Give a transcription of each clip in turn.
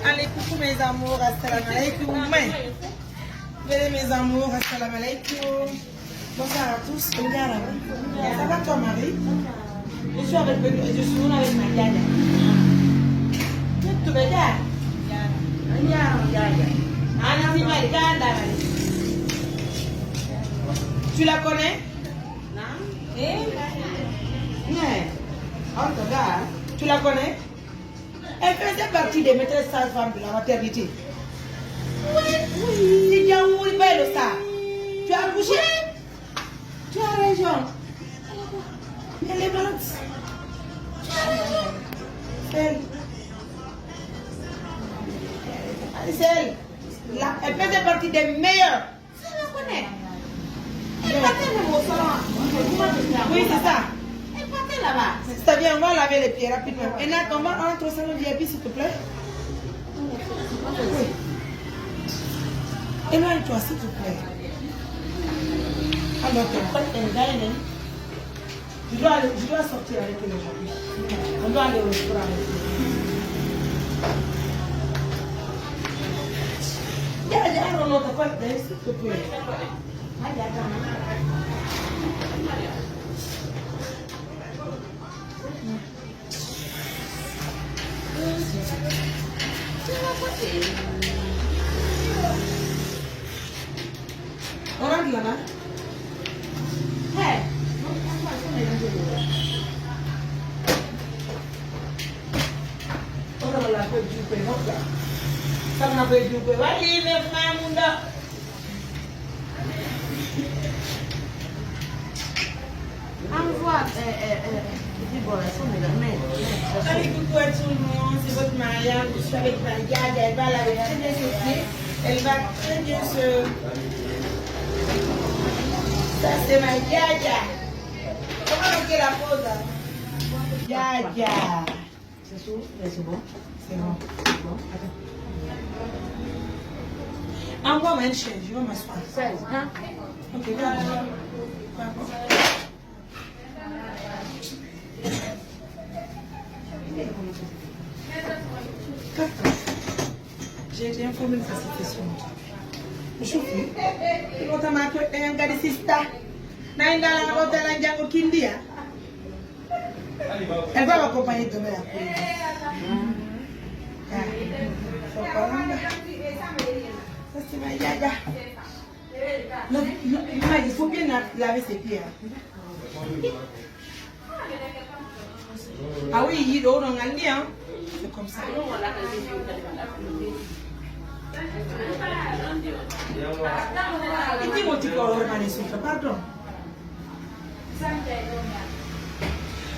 Allez, coucou mes amours, assalamu alaikum. Venez mes amours, assalamu alaikum. Bonsoir à tous. Ça va toi, Marie? Je suis avec ma Diana. Tu me regardes? Tu la connais? Non. Tu la connais? Elle faisait partie des maîtresses sages-femmes de la maternité. Oui. C'est bien où il belle ça. Tu as accouché? Tu as raison. Elle est malade. C'est elle. Elle faisait partie des meilleures. Je la connais. Elle partait même au salon. Oui, c'est ça. Elle partait là-bas. Ça vient, on va laver les pieds rapidement. Et là, on va entrer au salon VIP, s'il te plaît. Oui. Éloigne-toi, s'il te plaît. Alors, je dois sortir avec elle aujourd'hui. On doit aller au restaurant avec elle. Ya, non, t'as pas de s'il te plaît. On rentre là-bas. Hey! On va la faire du pain. Ça m'a fait du pain. Allez, mais Mamunda. Envoie. Allez, coucou à tout le monde, c'est votre Maria, je suis avec ma Yad, elle va laver très bien ses pieds, elle va très bien se... Ça c'est ma Yaya. Comment on fait la pause? Yaya. C'est tout? C'est bon? C'est bon. Attends. Envoie-moi une chaise, je vais m'asseoir. 16, hein? Ok, viens. J'ai été informée de cette situation. Je suis fou. Je suis un gars de sista. Elle va m'accompagner demain après. Ça c'est ma Yaya. Non, il faut bien laver ses pieds. Ah oui, il on a hein. C'est comme ça. Pardon.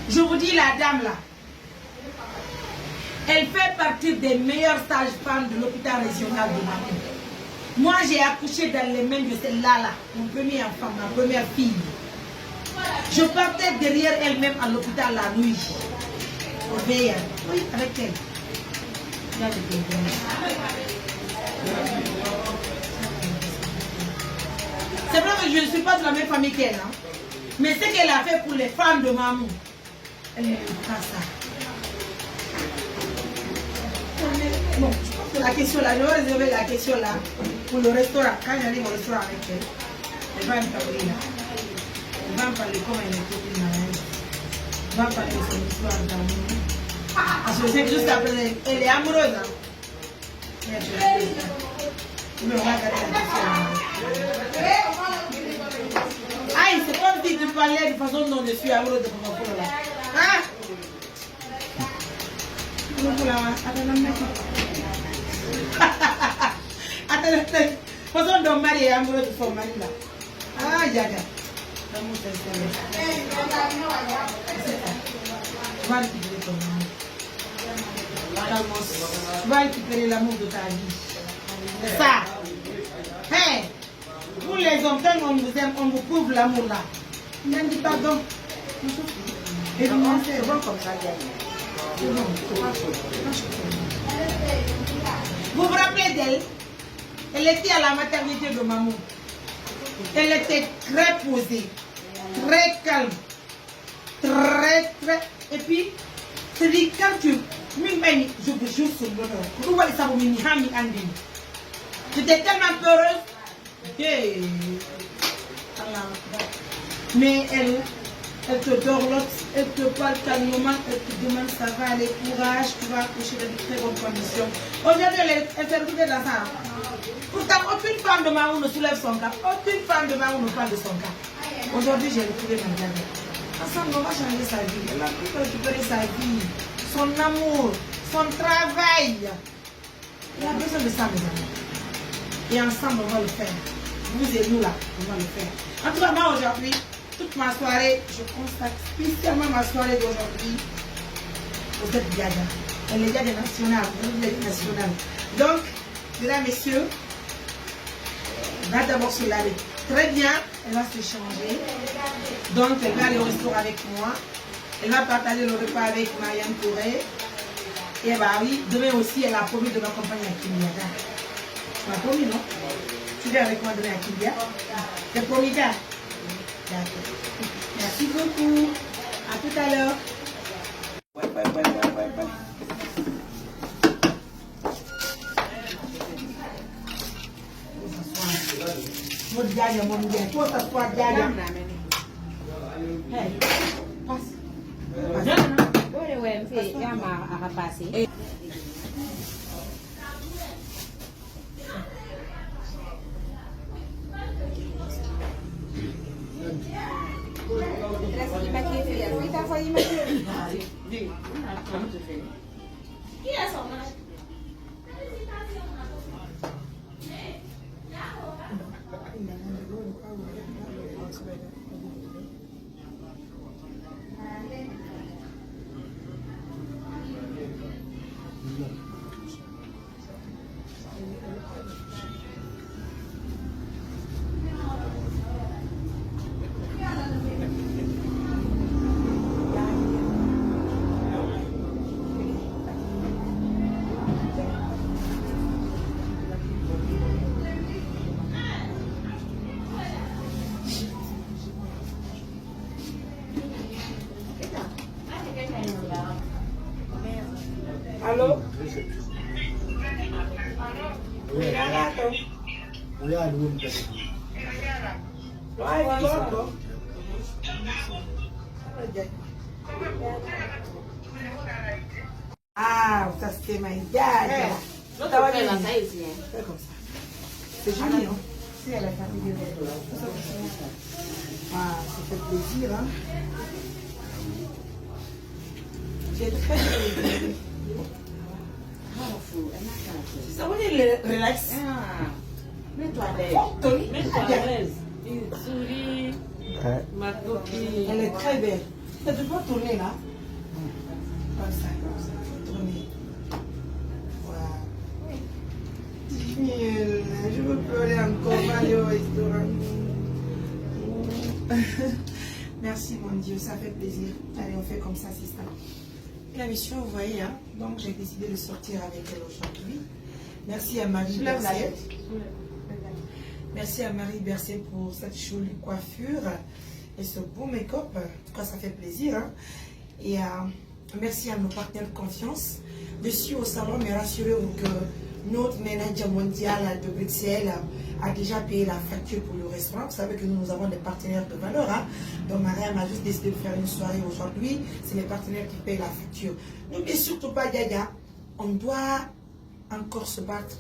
Je vous dis, la dame là, elle fait partie des meilleures sages-femmes de l'hôpital régional de Mamou. Moi, j'ai accouché dans les mains de celle-là, mon premier enfant, ma première fille. Je partais derrière elle-même à l'hôpital la nuit. Oui, avec elle. C'est vrai que je ne suis pas de la même famille qu'elle, hein? Mais ce qu'elle a fait pour les femmes de Mamou, elle ne fait pas ça. Bon, je pense que la question là, je vais réserver la question là pour le restaurant. Quand j'arrive au restaurant avec elle, elle va me parler là. Elle va me parler comment elle était une malade. Elle va me parler de son histoire d'amour. Parce que je sais que jusqu'à présent, elle est amoureuse. Hein? Mais on va regarder la question. Aïe, c'est comme si tu parlais de façon dont je suis amoureuse de Coca-Cola là. Hein? Attends, façon dont Marie est amoureuse de son mari là. Ah, Yaga. L'amour sincère. Tu vas récupérer ton amour. Tu vas récupérer l'amour de ta vie. C'est ça. Hey, pour les hommes, quand on vous aime, on vous prouve l'amour là. N'en dis pas donc. Et vous mangez, c'est bon comme ça, c'est bon. Vous vous rappelez d'elle? Elle était à la maternité de Mamou. Elle était très posée, très calme, très. Et puis, c'est dit, quand Je vous jure sur l'honneur. Vous voyez ça, vous m'avez dit. J'étais tellement peureuse. Hey. Mais elle te dorlote, elle te parle calmement, elle te demande ça va, aller courage, tu vas accoucher dans de très bonnes conditions. Aujourd'hui, elle s'est retrouvée dans ça. Pourtant, aucune femme de Mahou ne soulève son cas. Aucune femme de Mahou ne parle de son cas. Aujourd'hui, j'ai retrouvé ma gamme. Ensemble, on va changer sa vie. Elle a pu récupérer sa vie, son amour, son travail. Elle a besoin de ça, mes amis. Et ensemble, on va le faire. Vous et nous là, on va le faire. En tout cas, moi aujourd'hui, toute ma soirée, je constate spécialement ma soirée d'aujourd'hui aux êtes Gaga. Elle est Gaga nationale, vous êtes nationale. Donc, mesdames, messieurs, on va d'abord se laver très bien. Elle va se changer. Donc, elle va aller au restaurant avec moi. Elle va partager le repas avec Marianne Touré. Et bah oui, demain aussi, elle a promis de m'accompagner à Kindia. Tu m'as promis, non? Tu viens avec moi demain à Kindia? C'est promis, gars? D'accord. Merci beaucoup. À tout à l'heure. Mon gagne, mon gagne. Toi, ça soit gagne. Hey, passe. Allô? Ah, ça c'était ma gars. C'est comme ça. C'est joli, non? Si elle a fait vidéo. Ah, ça fait plaisir, hein? J'ai très plaisir. Ça vous dit le relax? Mets-toi à l'aise. Il sourit. Ma copine. Elle est très belle. Tu peux tourner là? Comme ça, comme ça. Tourner. Voilà. Je veux pleurer encore. Aller au restaurant. Merci mon Dieu, ça fait plaisir. Allez, on fait comme ça, c'est ça. La mission, vous voyez, hein? Donc j'ai décidé de sortir avec elle aujourd'hui. Merci à Marie Berset. Merci à Marie Berset pour cette jolie coiffure et ce beau make-up. En tout cas, ça fait plaisir. Hein? Et merci à nos partenaires de confiance. Je suis au salon, mais rassurez-vous que notre manager mondial de Bruxelles a déjà payé la facture pour le restaurant. Vous savez que nous avons des partenaires de valeur. Hein? Donc Mariam a juste décidé de faire une soirée aujourd'hui. C'est les partenaires qui payent la facture. N'oubliez surtout pas, Gaga, on doit encore se battre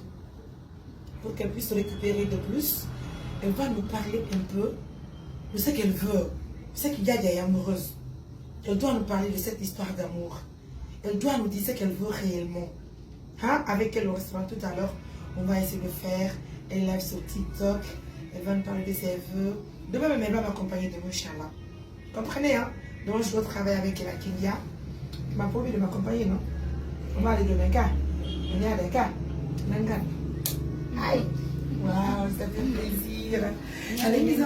pour qu'elle puisse récupérer de plus. Elle va nous parler un peu de ce qu'elle veut. Je sais que Gaga est amoureuse. Elle doit nous parler de cette histoire d'amour. Elle doit nous dire ce qu'elle veut réellement. Hein? Avec elle au restaurant tout à l'heure, on va essayer de faire un live sur TikTok. Elle va nous parler de ses vœux. Demain même, elle va m'accompagner de Inch'Allah. Comprenez, hein? Donc je dois travailler avec elle à Kindia. Tu m'as promis de m'accompagner, non? On va aller de Menga. On est à Menga. Menga. Aïe! Waouh, ça fait plaisir. Allez, bisous.